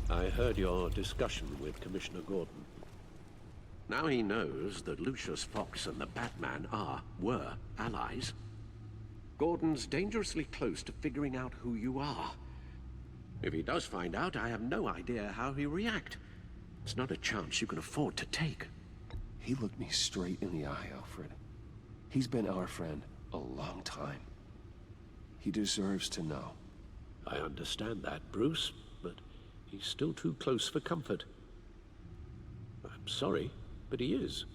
I heard your discussion with Commissioner Gordon. Now he knows that Lucius Fox and the Batman were allies. Gordon's dangerously close to figuring out who you are. If he does find out, I have no idea how he'll react. It's not a chance you can afford to take. He looked me straight in the eye, Alfred. He's been our friend a long time. He deserves to know. I understand that, Bruce, but he's still too close for comfort. I'm sorry, but he is.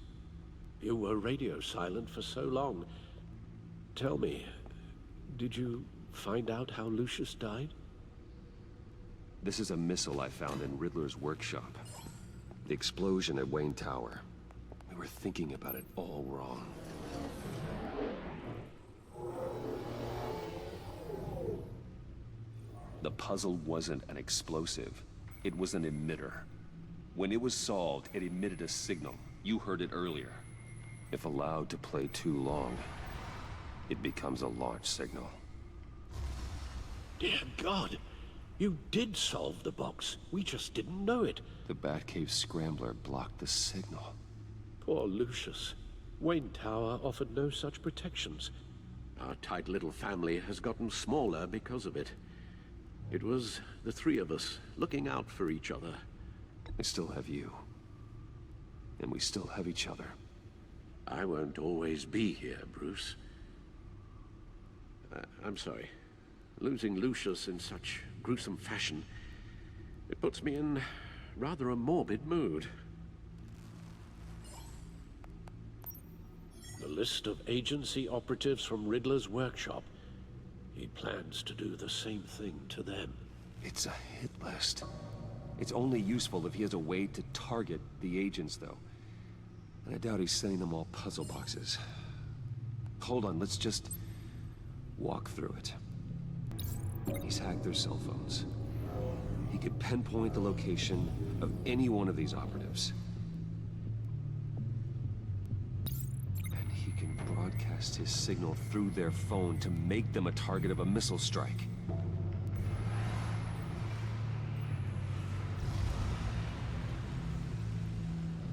You were radio silent for so long. Tell me, did you find out how Lucius died? This is a missile I found in Riddler's workshop. The explosion at Wayne Tower. We were thinking about it all wrong. The puzzle wasn't an explosive. It was an emitter. When it was solved, it emitted a signal. You heard it earlier. If allowed to play too long, it becomes a launch signal. Dear God! You did solve the box. We just didn't know it. The Batcave scrambler blocked the signal. Poor Lucius. Wayne Tower offered no such protections. Our tight little family has gotten smaller because of it. It was the three of us looking out for each other. I still have you. And we still have each other. I won't always be here, Bruce. I'm sorry. Losing Lucius in such gruesome fashion, it puts me in rather a morbid mood. The list of agency operatives from Riddler's workshop. He plans to do the same thing to them. It's a hit list. It's only useful if he has a way to target the agents, though. And I doubt he's sending them all puzzle boxes. Hold on, let's just walk through it. He's hacked their cell phones. He could pinpoint the location of any one of these operatives. And he can broadcast his signal through their phone to make them a target of a missile strike.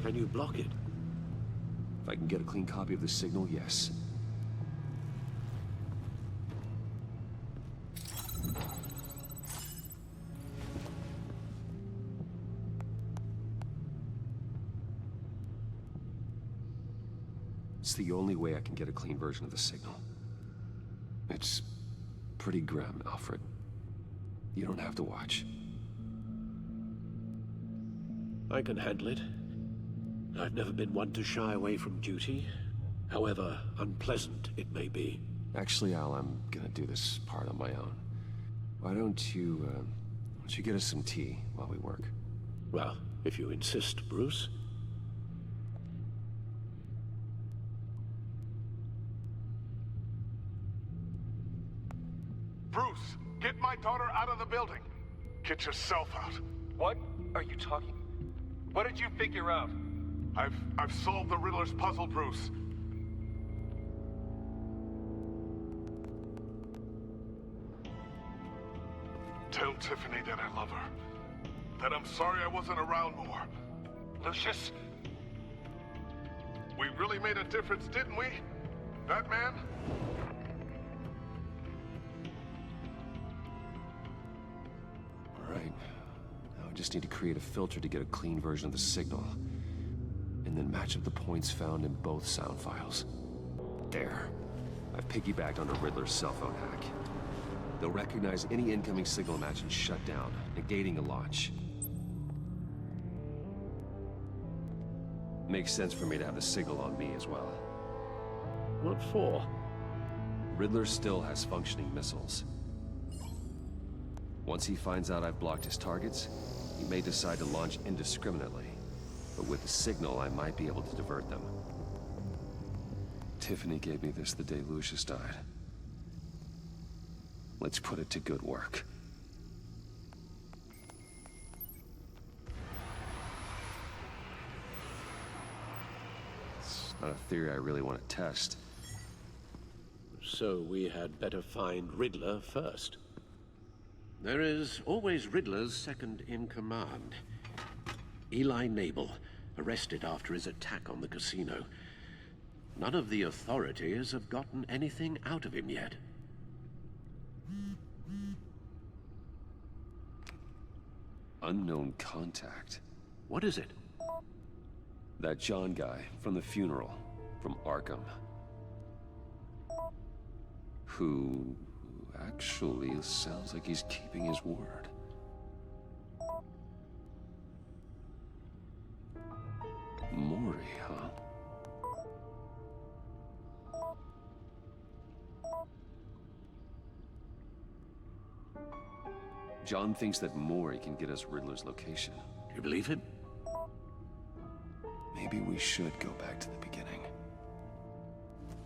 Can you block it? If I can get a clean copy of the signal, yes. It's the only way I can get a clean version of the signal. It's pretty grim, Alfred. You don't have to watch. I can handle it. I've never been one to shy away from duty, however unpleasant it may be. Actually, Al, I'm gonna do this part on my own. Why don't you get us some tea while we work? Well, if you insist, Bruce. Bruce, get my daughter out of the building. Get yourself out. What are you talking? What did you figure out? I've solved the Riddler's puzzle, Bruce. Tell Tiffany that I love her. That I'm sorry I wasn't around more. Lucius? We really made a difference, didn't we? Batman? All right. Now I just need to create a filter to get a clean version of the signal. And then match up the points found in both sound files. There. I've piggybacked on a Riddler's cell phone hack. They'll recognize any incoming signal match and shut down, negating a launch. Makes sense for me to have the signal on me as well. What for? Riddler still has functioning missiles. Once he finds out I've blocked his targets, he may decide to launch indiscriminately. But with the signal, I might be able to divert them. Tiffany gave me this the day Lucius died. Let's put it to good work. It's not a theory I really want to test. So we had better find Riddler first. There is always Riddler's second-in-command. Eli Nabel, arrested after his attack on the casino. None of the authorities have gotten anything out of him yet. Unknown contact. What is it? That John guy from the funeral, from Arkham. Who actually sounds like he's keeping his word. Mori, huh? John thinks that Mori can get us Riddler's location. Do you believe him? Maybe we should go back to the beginning.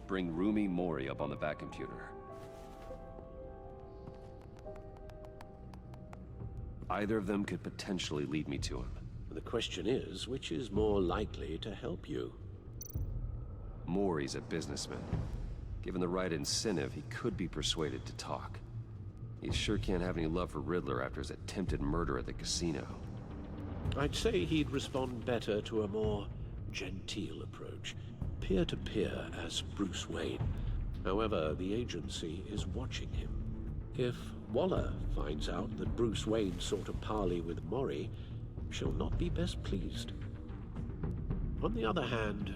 Bring Rumi Mori up on the back computer. Either of them could potentially lead me to him. The question is, which is more likely to help you? Mori's a businessman. Given the right incentive, he could be persuaded to talk. He sure can't have any love for Riddler after his attempted murder at the casino. I'd say he'd respond better to a more genteel approach, peer-to-peer as Bruce Wayne. However, the agency is watching him. If Waller finds out that Bruce Wayne sought a parley with Mori, she'll not be best pleased. On the other hand,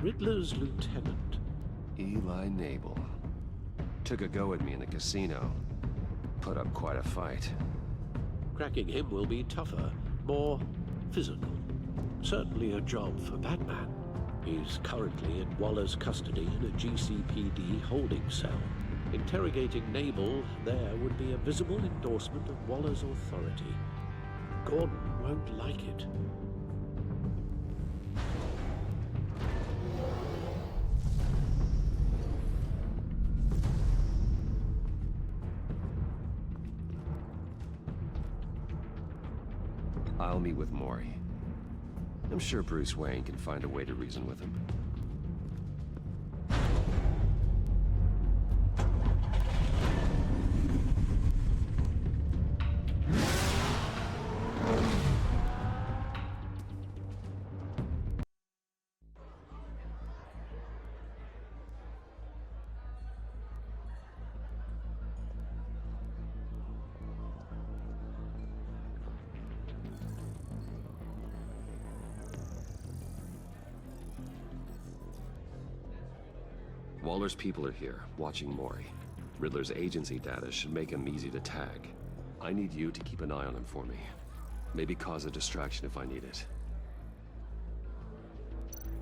Riddler's lieutenant, Eli Nabel. Took a go at me in the casino. Put up quite a fight. cracking him will be tougher, more physical. Certainly a job for Batman. He's currently in Waller's custody in a GCPD holding cell. Interrogating Nabel there would be a visible endorsement of Waller's authority. Gordon won't like it. I'll meet with Mori. I'm sure Bruce Wayne can find a way to reason with him. Waller's people are here, watching Mori. Riddler's agency data should make him easy to tag. I need you to keep an eye on him for me. Maybe cause a distraction if I need it.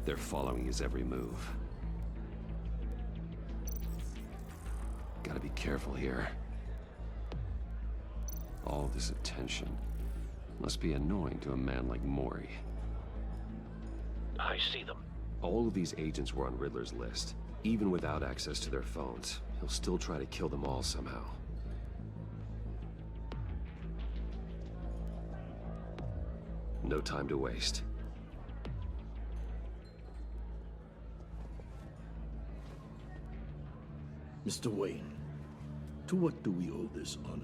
They're following his every move. Gotta be careful here. All this attention must be annoying to a man like Mori. I see them. All of these agents were on Riddler's list. Even without access to their phones, he'll still try to kill them all somehow. No time to waste. Mr. Wayne, to what do we owe this honor?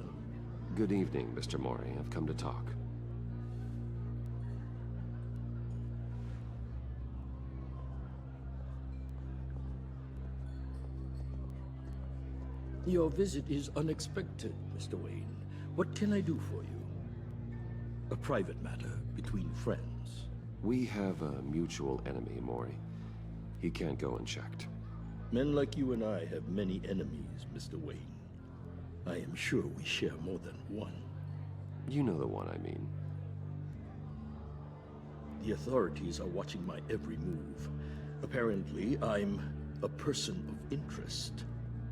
Good evening, Mr. Mori. I've come to talk. Your visit is unexpected, Mr. Wayne. What can I do for you? A private matter between friends. We have a mutual enemy, Mori. He can't go unchecked. Men like you and I have many enemies, Mr. Wayne. I am sure we share more than one. You know the one I mean. The authorities are watching my every move. Apparently, I'm a person of interest.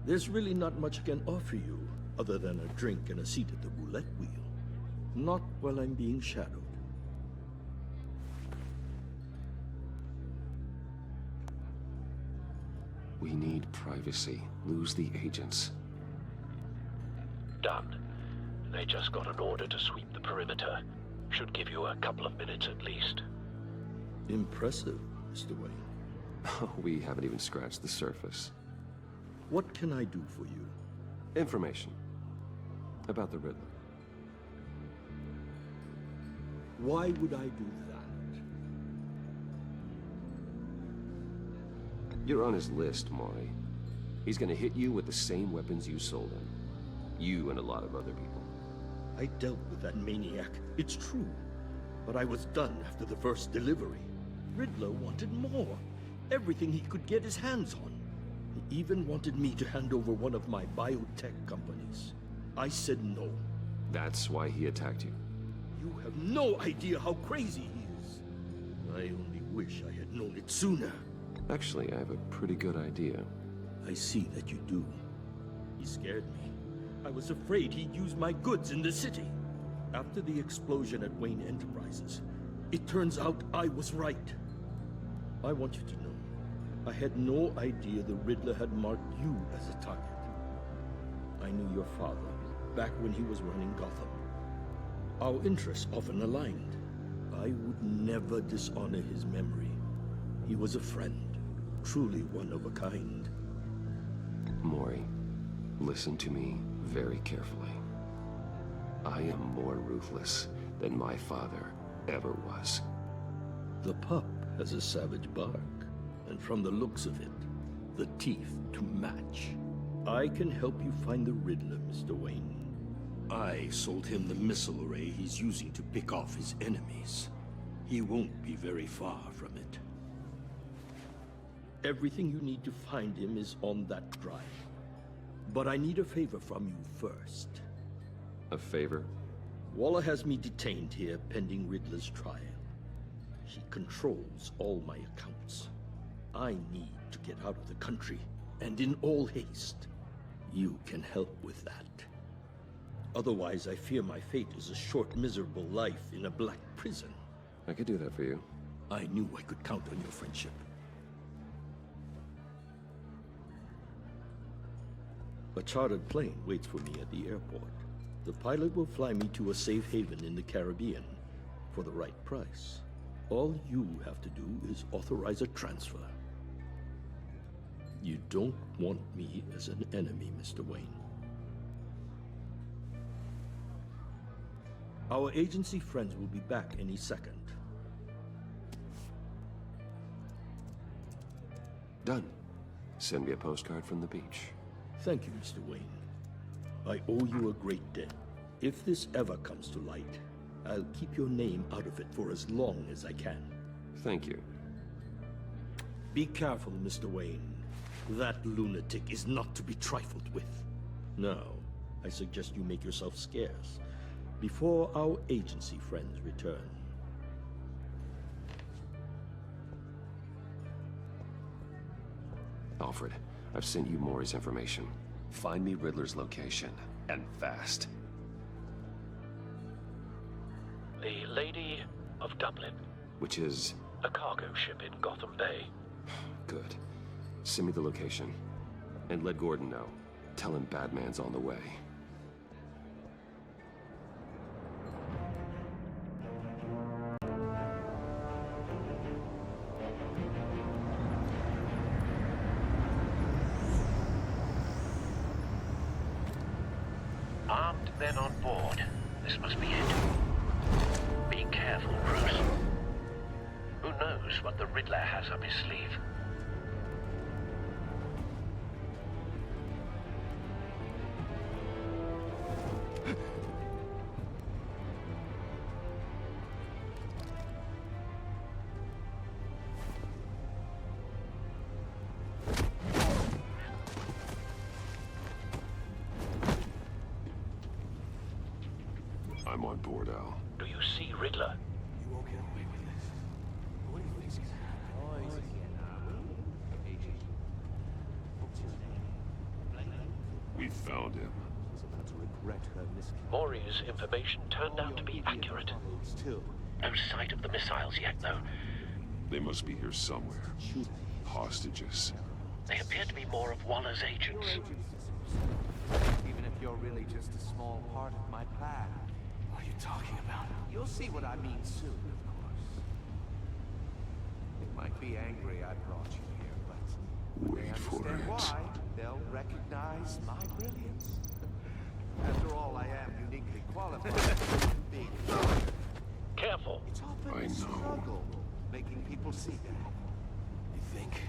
There's really not much I can offer you, other than a drink and a seat at the roulette wheel. Not while I'm being shadowed. We need privacy. Lose the agents. Done. They just got an order to sweep the perimeter. Should give you a couple of minutes at least. Impressive, Mr. Wayne. We haven't even scratched the surface. What can I do for you? Information. About the Riddler. Why would I do that? You're on his list, Maury. He's gonna hit you with the same weapons you sold him. You and a lot of other people. I dealt with that maniac, it's true. But I was done after the first delivery. Riddler wanted more. Everything he could get his hands on. He even wanted me to hand over one of my biotech companies. I said no. That's why he attacked you. You have no idea how crazy he is. I only wish I had known it sooner. Actually, I have a pretty good idea. I see that you do. He scared me. I was afraid he'd use my goods in the city. After the explosion at Wayne Enterprises, it turns out I was right. I want you to know, I had no idea the Riddler had marked you as a target. I knew your father back when he was running Gotham. Our interests often aligned. I would never dishonor his memory. He was a friend, truly one of a kind. Maury, listen to me very carefully. I am more ruthless than my father ever was. The pup has a savage bark, and from the looks of it, the teeth to match. I can help you find the Riddler, Mr. Wayne. I sold him the missile array he's using to pick off his enemies. He won't be very far from it. Everything you need to find him is on that drive. But I need a favor from you first. A favor? Waller has me detained here pending Riddler's trial. He controls all my accounts. I need to get out of the country, and in all haste. You can help with that. Otherwise, I fear my fate is a short, miserable life in a black prison. I could do that for you. I knew I could count on your friendship. A chartered plane waits for me at the airport. The pilot will fly me to a safe haven in the Caribbean for the right price. All you have to do is authorize a transfer. You don't want me as an enemy, Mr. Wayne. Our agency friends will be back any second. Done. Send me a postcard from the beach. Thank you, Mr. Wayne. I owe you a great debt. If this ever comes to light, I'll keep your name out of it for as long as I can. Thank you. Be careful, Mr. Wayne. That lunatic is not to be trifled with. Now, I suggest you make yourself scarce before our agency friends return. Alfred, I've sent you Maury's information. Find me Riddler's location, and fast. The Lady of Dublin. Which is... A cargo ship in Gotham Bay. Good. Send me the location. And let Gordon know. Tell him Batman's on the way. Armed men on board. This must be it. Be careful, Bruce. Who knows what the Riddler has up his sleeve? I'm on board, Al. Do you see Riddler? You won't get away with this. What do you think's gonna happen? Oh, easy. What's your name? We found him. She's about to regret her miscarriage. Maury's information turned out to be accurate. Still, No sight of the missiles yet, though. They must be here somewhere. Hostages. They appear to be more of Waller's agents. Even if you're really just a small part of my plan. what are you talking about? You'll see what I mean soon, of course. It might be angry I brought you here, but when they Wait for understand it. why, they'll recognize my brilliance. After all, I am uniquely qualified for being a doctor. Careful. It's often I a know. struggle making people see that. You think?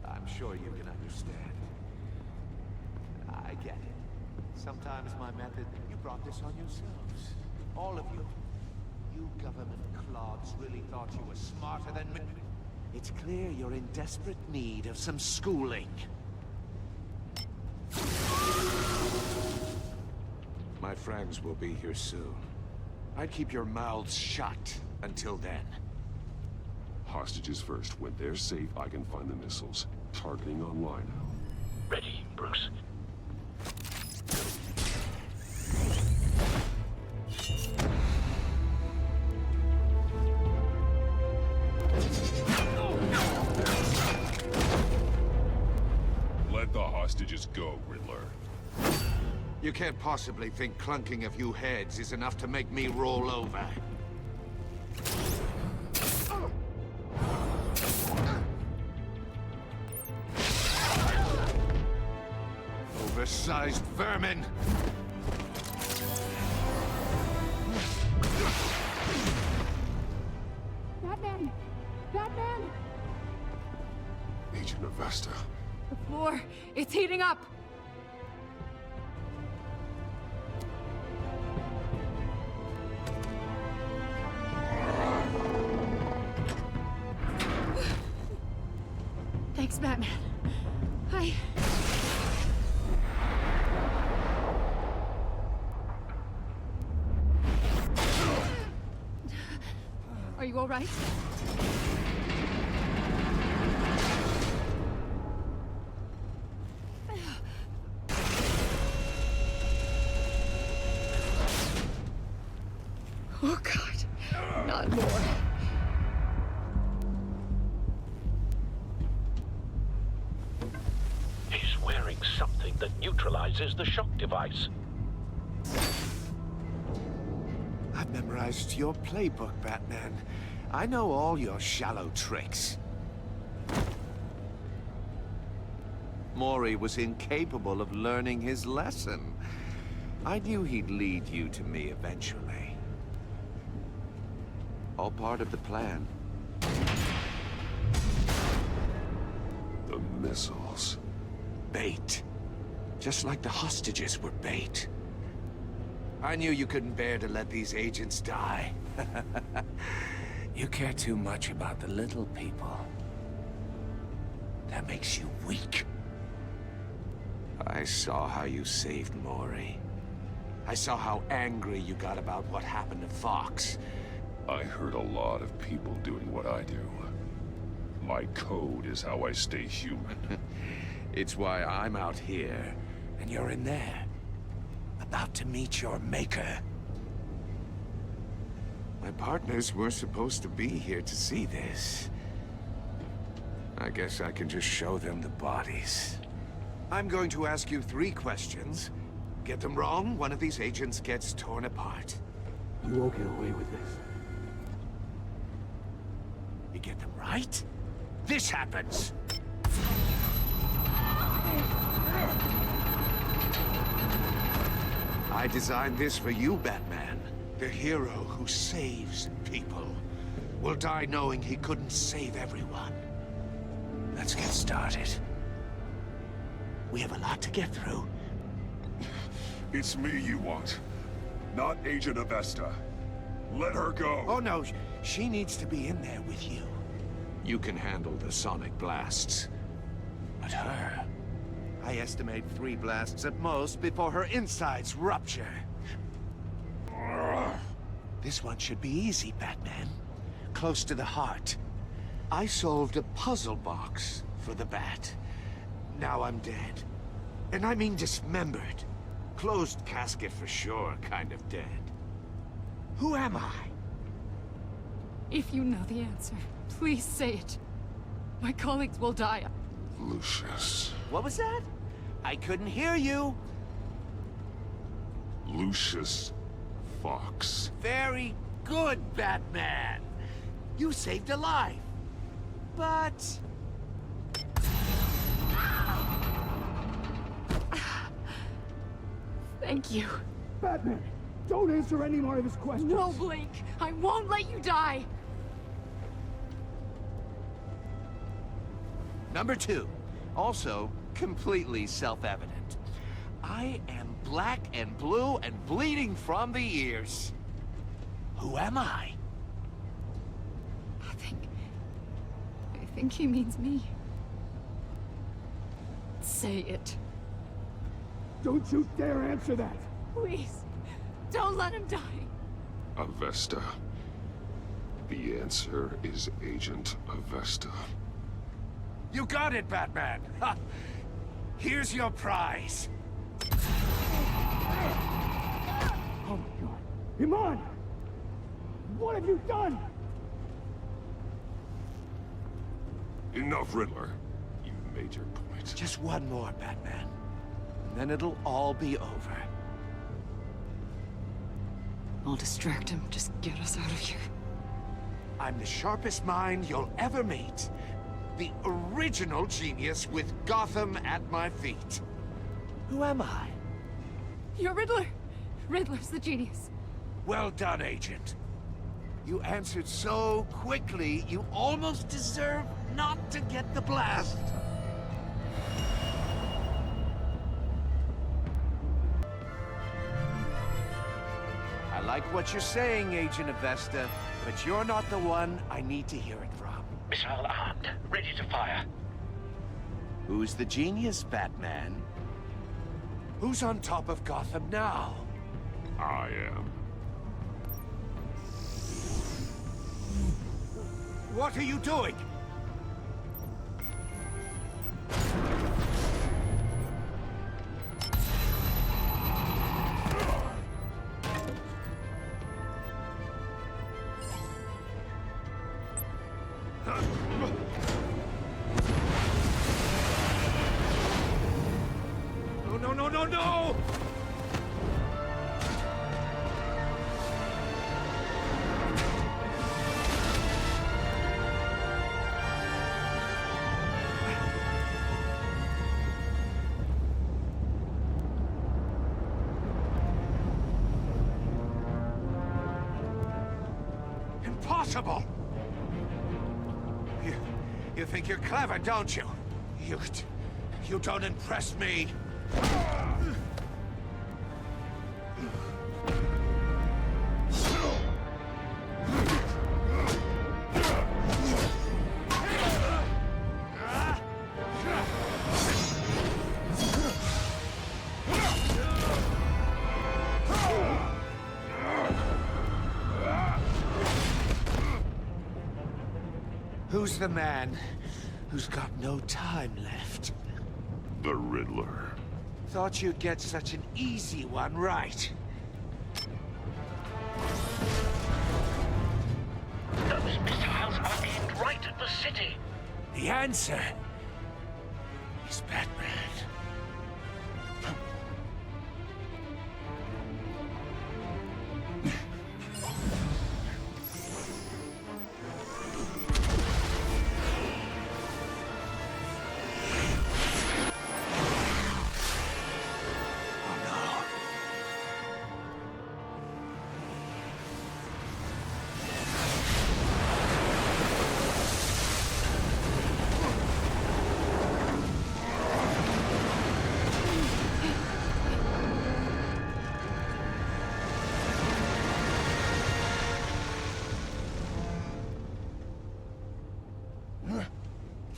I'm sure you can understand. I get it. Sometimes my method, you brought this on yourselves. All of you. You government clods really thought you were smarter than me. It's clear you're in desperate need of some schooling. My friends will be here soon. I'd keep your mouths shut until then. Hostages first. When they're safe, I can find the missiles. Targeting online now. Ready, Bruce. Let the hostages go, Riddler. You can't possibly think clunking a few heads is enough to make me roll over. Oversized vermin! Batman! Batman! Agent Avesta. The floor, it's heating up! Thanks, Batman. Are you all right? Oh, God. Not more. He's wearing something that neutralizes the shock device. I've memorized your playbook, Batman. I know all your shallow tricks. Mori was incapable of learning his lesson. I knew he'd lead you to me eventually. All part of the plan. The missiles. Bait. Just like the hostages were bait. I knew you couldn't bear to let these agents die. You care too much about the little people. That makes you weak. I saw how you saved Mori. I saw how angry you got about what happened to Fox. I hurt a lot of people doing what I do. My code is how I stay human. It's why I'm out here, and you're in there. About to meet your maker. My partners were supposed to be here to see this. I guess I can just show them the bodies. I'm going to ask you 3 questions. Get them wrong, one of these agents gets torn apart. You won't get away with this. You get them right, this happens! I designed this for you, Batman. The hero who saves people will die knowing he couldn't save everyone. Let's get started. We have a lot to get through. It's me you want, not Agent Avesta. Let her go. Oh no, she needs to be in there with you. You can handle the sonic blasts. But her... I estimate 3 blasts at most before her insides rupture. This one should be easy, Batman. Close to the heart. I solved a puzzle box for the Bat. Now I'm dead. And I mean dismembered. Closed casket for sure, kind of dead. Who am I? If you know the answer, please say it. My colleagues will die. Lucius. What was that? I couldn't hear you. Lucius Fox. Very good, Batman. You saved a life. But... Thank you. Batman, don't answer any more of his questions. No, Blake. I won't let you die. Number 2, also completely self-evident. I am black and blue and bleeding from the ears. Who am I? I think he means me. Say it. Don't you dare answer that. Please. Don't let him die. Avesta. The answer is Agent Avesta. You got it, Batman! Ha. Here's your prize. Oh my god. Iman! What have you done? Enough, Riddler. You made your point. Just one more, Batman. And then it'll all be over. I'll distract him. Just get us out of here. I'm the sharpest mind you'll ever meet. The original genius with Gotham at my feet. Who am I? You're Riddler. Riddler's the genius. Well done, Agent. You answered so quickly, you almost deserve not to get the blast. I like what you're saying, Agent Avesta, but you're not the one I need to hear it from. Missile armed, ready to fire. Who's the genius, Batman? Who's on top of Gotham now? I am. What are you doing? No, no, no, no, no! Impossible! You think you're clever, don't you? You don't impress me. Who's the man who's got no time left? The Riddler. Thought you'd get such an easy one right. Those missiles are aimed right at the city. The answer is Batman.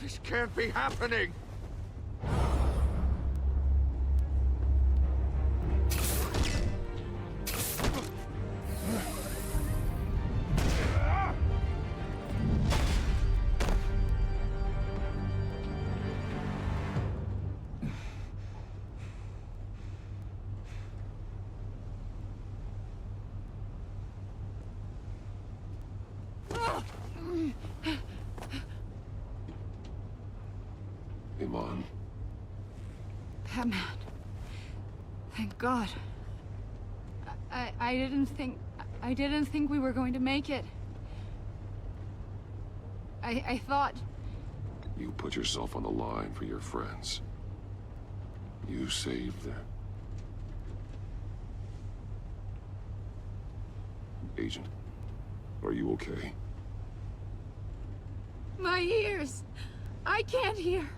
This can't be happening! Iman. Batman. Thank God. I didn't think we were going to make it. I thought... You put yourself on the line for your friends. You saved them. Agent, are you okay? My ears! I can't hear!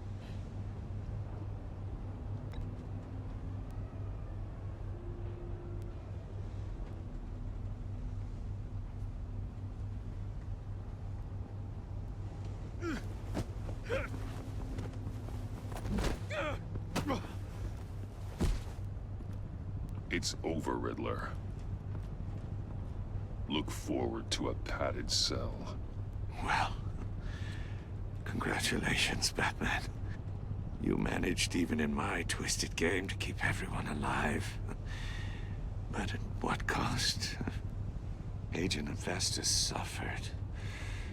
It's over, Riddler. Look forward to a padded cell. Well, congratulations, Batman. You managed, even in my twisted game, to keep everyone alive. But at what cost? Agent Investus suffered,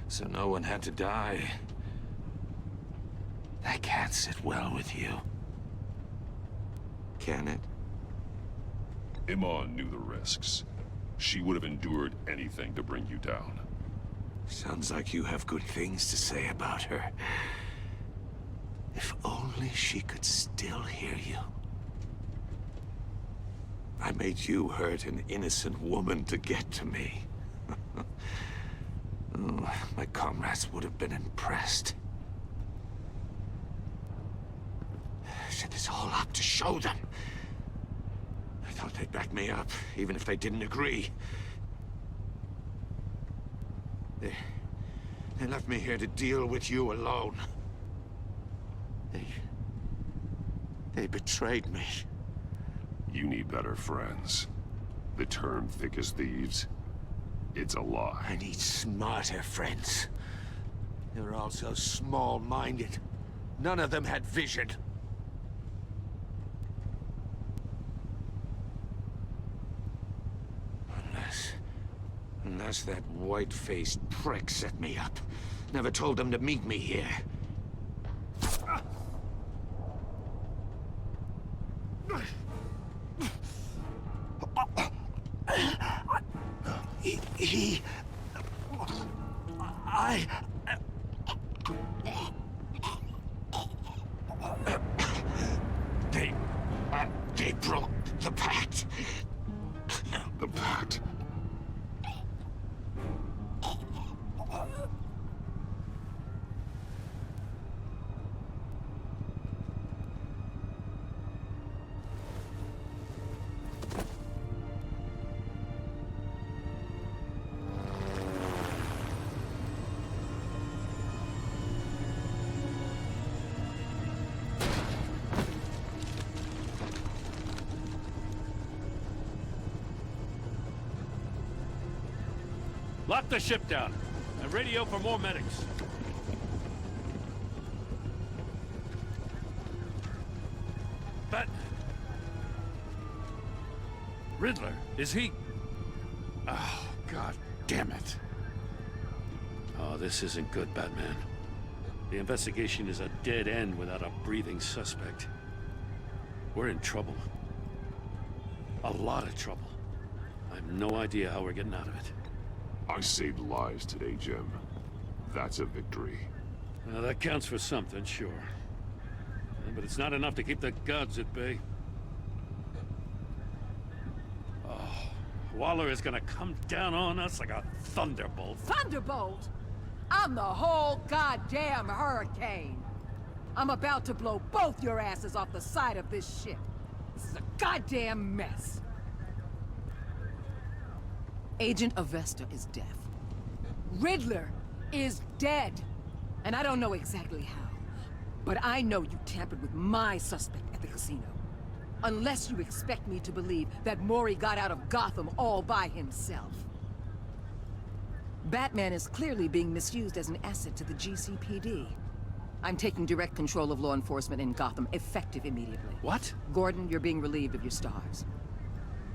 so no one had to die. That can't sit well with you. Can it? Iman knew the risks. She would have endured anything to bring you down. Sounds like you have good things to say about her. If only she could still hear you. I made you hurt an innocent woman to get to me. Oh, my comrades would have been impressed. I set this all up to show them. I thought they'd back me up, even if they didn't agree. They left me here to deal with you alone. They betrayed me. You need better friends. The term thick as thieves, it's a lie. I need smarter friends. They were all so small-minded. None of them had vision. Unless that white-faced prick set me up. Never told them to meet me here. They broke the pact. The pact? Lock the ship down, and radio for more medics. But... Riddler, is he... Oh, God damn it. Oh, this isn't good, Batman. The investigation is a dead end without a breathing suspect. We're in trouble. A lot of trouble. I have no idea how we're getting out of it. I saved lives today, Jim. That's a victory. Well, that counts for something, sure. But it's not enough to keep the gods at bay. Oh, Waller is gonna come down on us like a thunderbolt. Thunderbolt? I'm the whole goddamn hurricane. I'm about to blow both your asses off the side of this ship. This is a goddamn mess. Agent Avesta is deaf. Riddler is dead. And I don't know exactly how, but I know you tampered with my suspect at the casino. Unless you expect me to believe that Mori got out of Gotham all by himself. Batman is clearly being misused as an asset to the GCPD. I'm taking direct control of law enforcement in Gotham, effective immediately. What? Gordon, you're being relieved of your stars.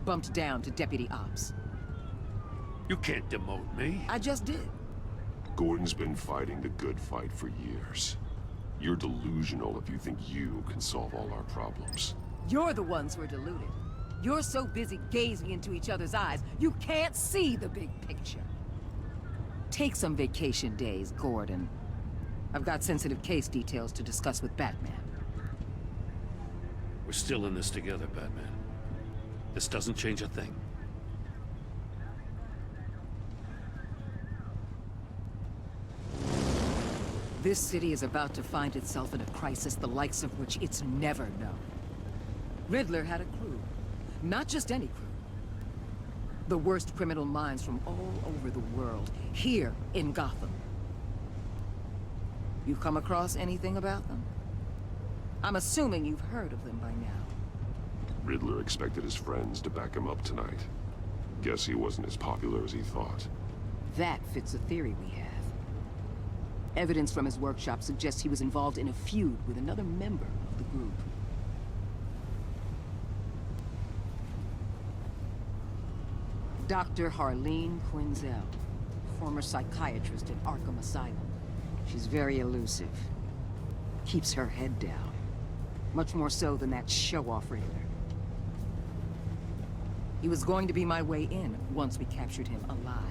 Bumped down to Deputy Ops. You can't demote me. I just did. Gordon's been fighting the good fight for years. You're delusional if you think you can solve all our problems. You're the ones who are deluded. You're so busy gazing into each other's eyes, you can't see the big picture. Take some vacation days, Gordon. I've got sensitive case details to discuss with Batman. We're still in this together, Batman. This doesn't change a thing. This city is about to find itself in a crisis the likes of which it's never known. Riddler had a crew. Not just any crew. The worst criminal minds from all over the world, here in Gotham. You come across anything about them? I'm assuming you've heard of them by now. Riddler expected his friends to back him up tonight. Guess he wasn't as popular as he thought. That fits a theory we have. Evidence from his workshop suggests he was involved in a feud with another member of the group. Dr. Harleen Quinzel, former psychiatrist at Arkham Asylum. She's very elusive. Keeps her head down. Much more so than that show-off Riddler. He was going to be my way in once we captured him alive.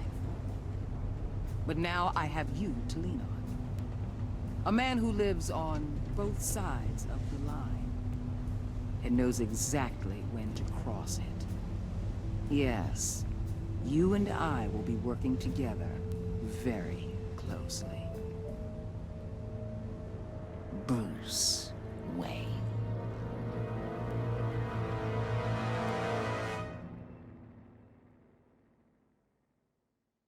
But now I have you to lean on. A man who lives on both sides of the line. And knows exactly when to cross it. Yes, you and I will be working together very closely. Bruce.